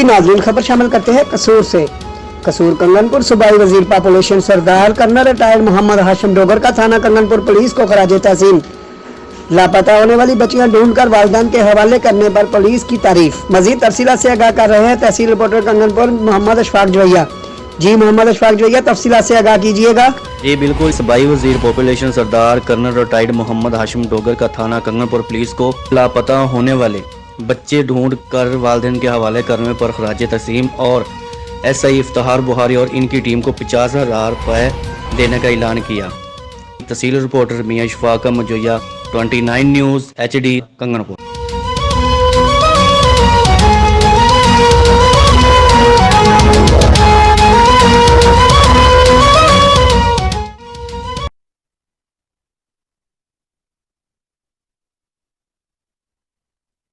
जी नाज़रीन, खबर शामिल करते हैं कसूर से। कसूर कंगनपुर सूबाई वजीर पॉपुलेशन सरदार कर्नल रिटायर्ड मोहम्मद हाशिम डोगर का थाना कंगनपुर पुलिस को खराज तहसीन। लापता होने वाली बच्चियां ढूंढकर वालिदैन के हवाले करने पर पुलिस की तारीफ। मजीद तफसीलात से आगाह कर रहे हैं तहसील रिपोर्टर कंगनपुर मोहम्मद अशफाक जोइया। जी मोहम्मद अशफाक जोइया, तफसीलात से आगाह कीजिएगा। जी बिल्कुल, सूबाई वजीर पॉपुलेशन सरदार कर्नल रिटायर्ड मोहम्मद हाशिम डोगर का थाना कंगनपुर पुलिस को लापता होने वाले बच्चे ढूंढ कर वालिदैन के हवाले करने पर खराज तस्लीम और SI इफ्तिखार बुखारी और इनकी टीम को 50,000 रुपये देने का ऐलान किया। तहसील रिपोर्टर मियां अशफाक जोइया, 29 न्यूज़ HD कंगनपुर।